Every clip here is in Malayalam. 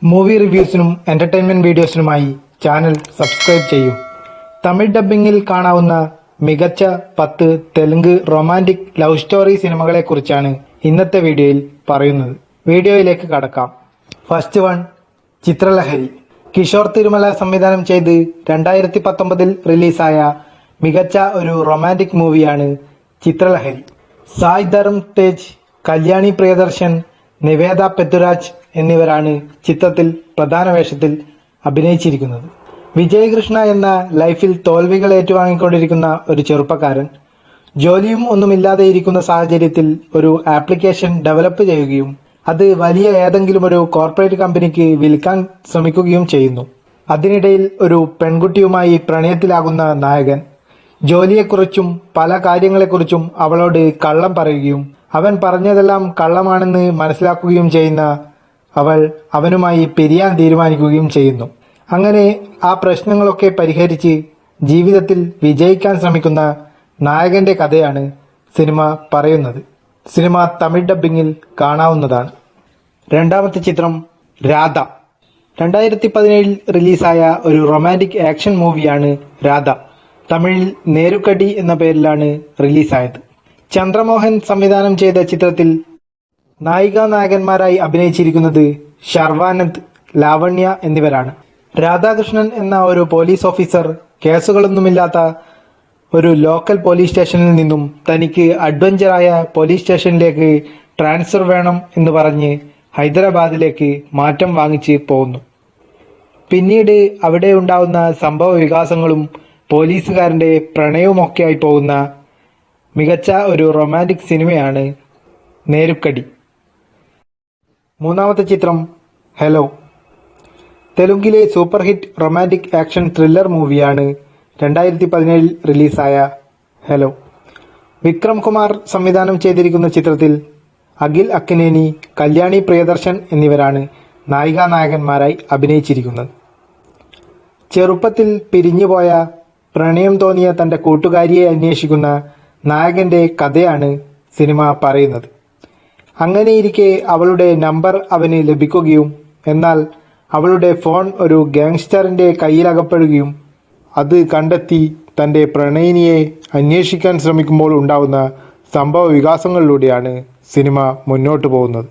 മൂവി റിവ്യൂസിനും എന്റർടൈൻമെന്റ് വീഡിയോസിനുമായി ചാനൽ സബ്സ്ക്രൈബ് ചെയ്യൂ. തമിഴ് ഡബ്ബിംഗിൽ കാണാവുന്ന മികച്ച 10 തെലുങ്ക് റൊമാന്റിക് ലവ് സ്റ്റോറി സിനിമകളെക്കുറിച്ചാണ് ഇന്നത്തെ വീഡിയോയിൽ പറയുന്നത്. വീഡിയോയിലേക്ക് കടക്കാം. First one, Chitralahari. കിഷോർ തിരുമല സംവിധാനം ചെയ്ത് 2019 റിലീസായ മികച്ച ഒരു റൊമാന്റിക് മൂവിയാണ് ചിത്രലഹരി. സായ് ധരം തേജ്, കല്യാണി പ്രിയദർശൻ, നിവേദ പെത്തുരാജ് എന്നിവരാണ് ചിത്രത്തിൽ പ്രധാന വേഷത്തിൽ അഭിനയിച്ചിരിക്കുന്നത്. വിജയ് കൃഷ്ണ എന്ന ലൈഫിൽ തോൽവികൾ ഏറ്റുവാങ്ങിക്കൊണ്ടിരിക്കുന്ന ഒരു ചെറുപ്പക്കാരൻ ജോലിയും ഒന്നുമില്ലാതെ ഇരിക്കുന്ന സാഹചര്യത്തിൽ ഒരു ആപ്ലിക്കേഷൻ ഡെവലപ്പ് ചെയ്യുകയും അത് വലിയ ഏതെങ്കിലും ഒരു കോർപ്പറേറ്റ് കമ്പനിക്ക് വിൽക്കാൻ ശ്രമിക്കുകയും ചെയ്യുന്നു. അതിനിടയിൽ ഒരു പെൺകുട്ടിയുമായി പ്രണയത്തിലാകുന്ന നായകൻ ജോലിയെക്കുറിച്ചും പല കാര്യങ്ങളെക്കുറിച്ചും അവളോട് കള്ളം പറയുകയും അവൻ പറഞ്ഞതെല്ലാം കള്ളമാണെന്ന് മനസ്സിലാക്കുകയും ചെയ്യുന്ന അവൾ അവനുമായി പിരിയാൻ തീരുമാനിക്കുകയും ചെയ്യുന്നു. അങ്ങനെ ആ പ്രശ്നങ്ങളൊക്കെ പരിഹരിച്ച് ജീവിതത്തിൽ വിജയിക്കാൻ ശ്രമിക്കുന്ന നായകന്റെ കഥയാണ് സിനിമ പറയുന്നത്. സിനിമ തമിഴ് ഡബ്ബിംഗിൽ കാണാവുന്നതാണ്. രണ്ടാമത്തെ ചിത്രം രാധ. 2017 റിലീസായ ഒരു റൊമാന്റിക് ആക്ഷൻ മൂവിയാണ് രാധ. തമിഴിൽ നേരുക്കടി എന്ന പേരിലാണ് റിലീസായത്. ചന്ദ്രമോഹൻ സംവിധാനം ചെയ്ത ചിത്രത്തിൽ നായികാനായകന്മാരായി അഭിനയിച്ചിരിക്കുന്നത് ശർവാനന്ദ്, ലാവണ്യ എന്നിവരാണ്. രാധാകൃഷ്ണൻ എന്ന ഒരു പോലീസ് ഓഫീസർ കേസുകളൊന്നുമില്ലാത്ത ഒരു ലോക്കൽ പോലീസ് സ്റ്റേഷനിൽ നിന്നും തനിക്ക് അഡ്വഞ്ചറായ പോലീസ് സ്റ്റേഷനിലേക്ക് ട്രാൻസ്ഫർ വേണം എന്ന് പറഞ്ഞ് ഹൈദരാബാദിലേക്ക് മാറ്റം വാങ്ങിച്ച് പോകുന്നു. പിന്നീട് അവിടെ ഉണ്ടാവുന്ന സംഭവ വികാസങ്ങളും പോലീസുകാരന്റെ പ്രണയവുമൊക്കെയായി പോകുന്ന മികച്ച ഒരു റൊമാന്റിക് സിനിമയാണ് നേരുക്കടി. മൂന്നാമത്തെ ചിത്രം ഹലോ. തെലുങ്കിലെ super hit romantic action thriller മൂവിയാണ് 2017 റിലീസായ ഹലോ. വിക്രം കുമാർ സംവിധാനം ചെയ്തിരിക്കുന്ന ചിത്രത്തിൽ അഖിൽ അക്കിനേനി, കല്യാണി പ്രിയദർശൻ എന്നിവരാണ് നായികാനായകന്മാരായി അഭിനയിച്ചിരിക്കുന്നത്. ചെറുപ്പത്തിൽ പിരിഞ്ഞുപോയ പ്രണയം തോന്നിയ തന്റെ കൂട്ടുകാരിയെ അന്വേഷിക്കുന്ന നായകന്റെ കഥയാണ് സിനിമ പറയുന്നത്. അങ്ങനെയിരിക്കെ അവളുടെ നമ്പർ അവന് ലഭിക്കുകയും എന്നാൽ അവളുടെ ഫോൺ ഒരു ഗാങ്സ്റ്ററിന്റെ കയ്യിലകപ്പെടുകയും അത് കണ്ടെത്തി തന്റെ പ്രണയിനിയെ അന്വേഷിക്കാൻ ശ്രമിക്കുമ്പോൾ ഉണ്ടാവുന്ന സംഭവ വികാസങ്ങളിലൂടെയാണ് സിനിമ മുന്നോട്ട് പോകുന്നത്.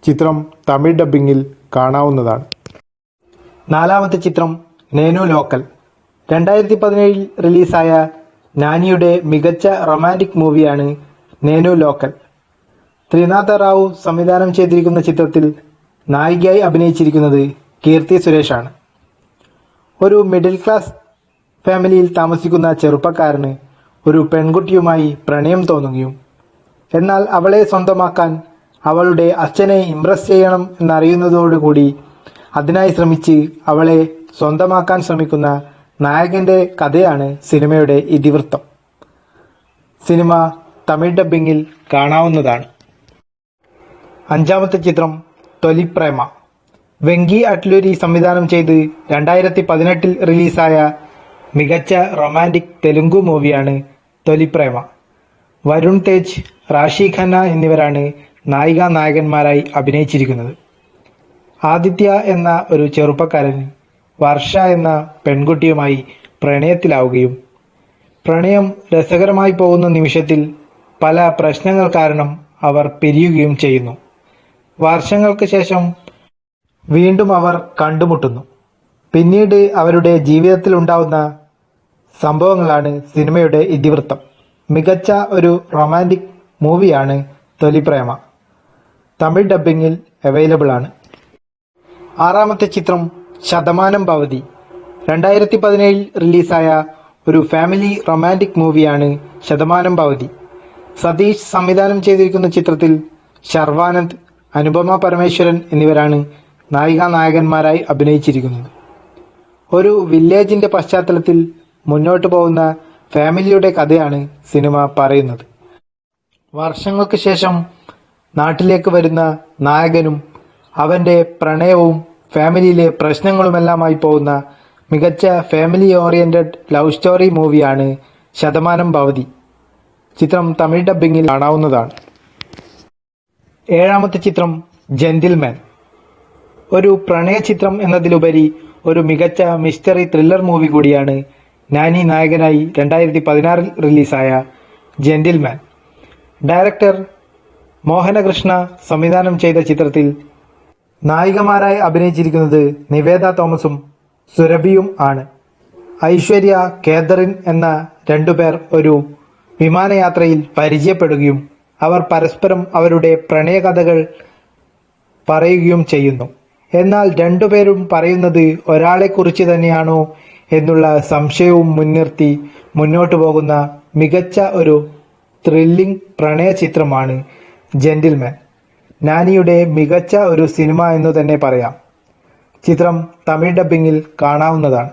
ചിത്രം തമിഴ് ഡബ്ബിംഗിൽ കാണാവുന്നതാണ്. നാലാമത്തെ ചിത്രം നേനു ലോക്കൽ. 2017 റിലീസായ നാനിയുടെ മികച്ച റൊമാന്റിക് മൂവിയാണ് നേനു ലോക്കൽ. ത്രിനാഥ റാവു സംവിധാനം ചെയ്തിരിക്കുന്ന ചിത്രത്തിൽ നായികയായി അഭിനയിച്ചിരിക്കുന്നത് കീർത്തി സുരേഷാണ്. ഒരു മിഡിൽ ക്ലാസ് ഫാമിലിയിൽ താമസിക്കുന്ന ചെറുപ്പക്കാരന് ഒരു പെൺകുട്ടിയുമായി പ്രണയം തോന്നുകയും എന്നാൽ അവളെ സ്വന്തമാക്കാൻ അവളുടെ അച്ഛനെ ഇംപ്രസ് ചെയ്യണം എന്നറിയുന്നതോടുകൂടി അതിനായി ശ്രമിച്ച് അവളെ സ്വന്തമാക്കാൻ ശ്രമിക്കുന്ന നായകന്റെ കഥയാണ് സിനിമയുടെ ഇതിവൃത്തം. സിനിമ തമിഴ് ഡബ്ബിംഗിൽ കാണാവുന്നതാണ്. അഞ്ചാമത്തെ ചിത്രം തൊലി പ്രേമ. വെങ്കി അട്ലൂരി സംവിധാനം ചെയ്ത് 2018 റിലീസായ മികച്ച റൊമാന്റിക് തെലുങ്കു മൂവിയാണ് തൊലി പ്രേമ. വരുൺ തേജ്, റാഷി ഖന്ന എന്നിവരാണ് നായികാനായകന്മാരായി അഭിനയിച്ചിരിക്കുന്നത്. ആദിത്യ എന്ന ഒരു ചെറുപ്പക്കാരൻ വർഷ എന്ന പെൺകുട്ടിയുമായി പ്രണയത്തിലാവുകയും പ്രണയം രസകരമായി പോകുന്ന നിമിഷത്തിൽ പല പ്രശ്നങ്ങൾ കാരണം അവർ പിരിയുകയും ചെയ്യുന്നു. വർഷങ്ങൾക്ക് ശേഷം വീണ്ടും അവർ കണ്ടുമുട്ടുന്നു. പിന്നീട് അവരുടെ ജീവിതത്തിൽ ഉണ്ടാവുന്ന സംഭവങ്ങളാണ് സിനിമയുടെ ഇതിവൃത്തം. മികച്ച ഒരു റൊമാന്റിക് മൂവിയാണ് തൊലി പ്രേമ. തമിഴ് ഡബ്ബിംഗിൽ അവൈലബിൾ ആണ്. ആറാമത്തെ ചിത്രം ശതമാനം ഭവതി. 2017 റിലീസായ ഒരു ഫാമിലി റൊമാന്റിക് മൂവിയാണ് ശതമാനം ഭവതി. സതീഷ് സംവിധാനം ചെയ്തിരിക്കുന്ന ചിത്രത്തിൽ ശർവാനന്ദ്, അനുപമ പരമേശ്വരൻ എന്നിവരാണ് നായികാനായകന്മാരായി അഭിനയിച്ചിരിക്കുന്നത്. ഒരു വില്ലേജിന്റെ പശ്ചാത്തലത്തിൽ മുന്നോട്ട് പോകുന്ന ഫാമിലിയുടെ കഥയാണ് സിനിമ പറയുന്നത്. വർഷങ്ങൾക്ക് ശേഷം നാട്ടിലേക്ക് വരുന്ന നായകനും അവന്റെ പ്രണയവും ഫാമിലിയിലെ പ്രശ്നങ്ങളുമെല്ലാമായി പോകുന്ന മികച്ച ഫാമിലി ഓറിയന്റഡ് ലവ് സ്റ്റോറി മൂവിയാണ് ശതമാനം ഭവതി. ചിത്രം തമിഴ് ഡബ്ബിംഗിൽ കാണാവുന്നതാണ്. ഏഴാമത്തെ ചിത്രം ജെന്റിൽമാൻ. ഒരു പ്രണയ ചിത്രം എന്നതിലുപരി ഒരു മികച്ച മിസ്റ്ററി ത്രില്ലർ മൂവി കൂടിയാണ് നാനി നായകനായി 2016 റിലീസായ ജെന്റിൽമാൻ. ഡയറക്ടർ മോഹനകൃഷ്ണ സംവിധാനം ചെയ്ത ചിത്രത്തിൽ നായികമാരായി അഭിനയിച്ചിരിക്കുന്നത് നിവേദ തോമസും സുരഭിയും ആണ്. ഐശ്വര്യ, കേതറിൻ എന്ന രണ്ടുപേർ ഒരു വിമാനയാത്രയിൽ പരിചയപ്പെടുകയും അവർ പരസ്പരം അവരുടെ പ്രണയകഥകൾ പറയുകയും ചെയ്യുന്നു. എന്നാൽ രണ്ടുപേരും പറയുന്നത് ഒരാളെക്കുറിച്ച് തന്നെയാണോ എന്നുള്ള സംശയവും മുൻനിർത്തി മുന്നോട്ടു പോകുന്ന മികച്ച ഒരു ത്രില്ലിംഗ് പ്രണയ ചിത്രമാണ് ജെന്റിൽമാൻ. നാനിയുടെ മികച്ച ഒരു സിനിമ എന്നു തന്നെ പറയാം. ചിത്രം തമിഴ് ഡബ്ബിങ്ങിൽ കാണാവുന്നതാണ്.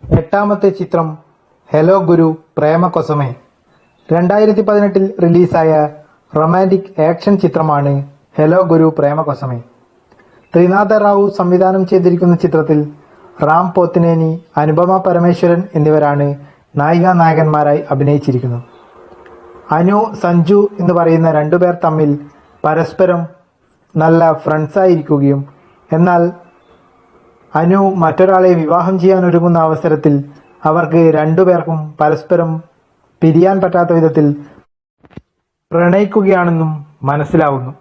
എട്ടാമത്തെ ചിത്രം ഹലോ ഗുരു പ്രേമ കൊസമേ. 2018 റിലീസായ റൊമാൻറ്റിക് ആക്ഷൻ ചിത്രമാണ് ഹലോ ഗുരു പ്രേമ കൊസമേ. ത്രിനാഥ റാവു സംവിധാനം ചെയ്തിരിക്കുന്ന ചിത്രത്തിൽ റാം പോത്തിനേനി, അനുപമ പരമേശ്വരൻ എന്നിവരാണ് നായികാനായകന്മാരായി അഭിനയിച്ചിരിക്കുന്നത്. അനു, സഞ്ജു എന്ന് പറയുന്ന രണ്ടുപേർ തമ്മിൽ പരസ്പരം നല്ല ഫ്രണ്ട്സായിരിക്കുകയും എന്നാൽ അനു മറ്റൊരാളെ വിവാഹം ചെയ്യാൻ ഒരുങ്ങുന്ന അവസരത്തിൽ അവർക്ക് രണ്ടുപേർക്കും പരസ്പരം പിരിയാൻ പറ്റാത്ത വിധത്തിൽ പ്രണയിക്കുകയാണെന്നും മനസ്സിലാവുന്നു.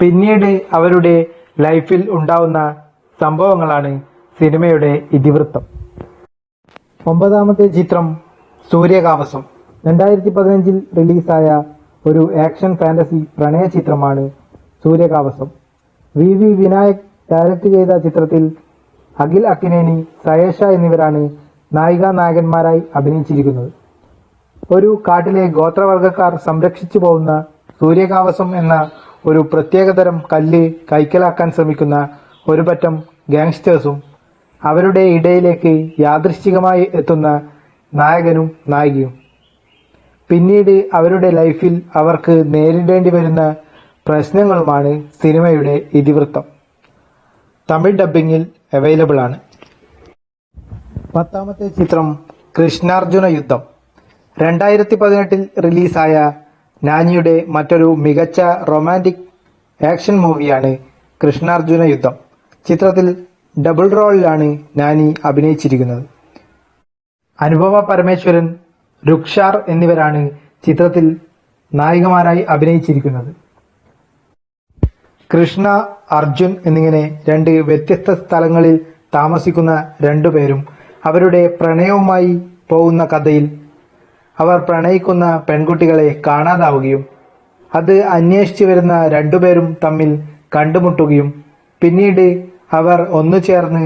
പിന്നീട് അവരുടെ ലൈഫിൽ ഉണ്ടാവുന്ന സംഭവങ്ങളാണ് സിനിമയുടെ ഇതിവൃത്തം. ഒമ്പതാമത്തെ ചിത്രം സൂര്യകാവസം. 2015 റിലീസായ ഒരു ആക്ഷൻ ഫാന്റസി പ്രണയ ചിത്രമാണ് സൂര്യകാവസം. വി വിനായക് ഡയറക്റ്റ് ചെയ്ത ചിത്രത്തിൽ അഖിൽ അക്കിനേനി, സയേഷ എന്നിവരാണ് നായികാനായകന്മാരായി അഭിനയിച്ചിരിക്കുന്നത്. ഒരു കാട്ടിലെ ഗോത്രവർഗക്കാർ സംരക്ഷിച്ചു പോകുന്ന സൂര്യകാവസം എന്ന ഒരു പ്രത്യേകതരം കല്ല് കൈക്കലാക്കാൻ ശ്രമിക്കുന്ന ഒരു പറ്റം ഗാങ്സ്റ്റേഴ്സും അവരുടെ ഇടയിലേക്ക് യാദൃശ്ചികമായി എത്തുന്ന നായകനും നായികയും. പിന്നീട് അവരുടെ ലൈഫിൽ അവർക്ക് നേരിടേണ്ടി വരുന്ന പ്രശ്നങ്ങളുമാണ് സിനിമയുടെ ഇതിവൃത്തം. തമിഴ് ഡബ്ബിങ്ങിൽ അവൈലബിൾ ആണ്. പത്താമത്തെ ചിത്രം കൃഷ്ണാർജുന യുദ്ധം. 2018 റിലീസായ നാനിയുടെ മറ്റൊരു മികച്ച റൊമാൻറ്റിക് ആക്ഷൻ മൂവിയാണ് കൃഷ്ണാർജുന യുദ്ധം. ചിത്രത്തിൽ ഡബിൾ റോളിലാണ് നാനി അഭിനയിച്ചിരിക്കുന്നത്. അനുപമ പരമേശ്വരൻ, രുക്ഷാർ എന്നിവരാണ് ചിത്രത്തിൽ നായികമാരായി അഭിനയിച്ചിരിക്കുന്നത്. കൃഷ്ണ, അർജുൻ എന്നിങ്ങനെ രണ്ട് വ്യത്യസ്ത സ്ഥലങ്ങളിൽ താമസിക്കുന്ന രണ്ടുപേരും അവരുടെ പ്രണയവുമായി പോകുന്ന കഥയിൽ അവർ പ്രണയിക്കുന്ന പെൺകുട്ടികളെ കാണാതാവുകയും അത് അന്വേഷിച്ചു വരുന്ന രണ്ടുപേരും തമ്മിൽ കണ്ടുമുട്ടുകയും പിന്നീട് അവർ ഒന്നുചേർന്ന്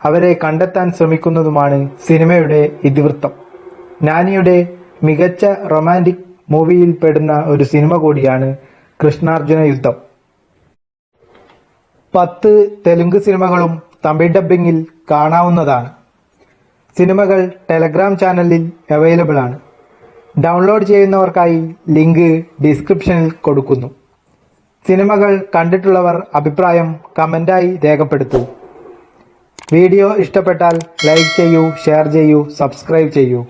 അവരെ കണ്ടെത്താൻ ശ്രമിക്കുന്നതുമാണ് സിനിമയുടെ ഇതിവൃത്തം. നാനിയുടെ മികച്ച റൊമാൻറ്റിക് മൂവിയിൽ പെടുന്ന ഒരു സിനിമ കൂടിയാണ് കൃഷ്ണാർജുന യുദ്ധം. 10 തെലുങ്ക് സിനിമകളും തമിഴ് ഡബ്ബിങ്ങിൽ കാണാവുന്നതാണ്. സിനിമകൾ ടെലഗ്രാം ചാനലിൽ അവൈലബിൾ ആണ്. ഡൗൺലോഡ് ചെയ്യുന്നവർക്കായി ലിങ്ക് ഡിസ്ക്രിപ്ഷനിൽ കൊടുക്കുന്നു. സിനിമകൾ കണ്ടിട്ടുള്ളവർ അഭിപ്രായം കമൻ്റായി രേഖപ്പെടുത്തൂ. വീഡിയോ ഇഷ്ടപ്പെട്ടാൽ ലൈക്ക് ചെയ്യൂ, ഷെയർ ചെയ്യൂ, സബ്സ്ക്രൈബ് ചെയ്യൂ.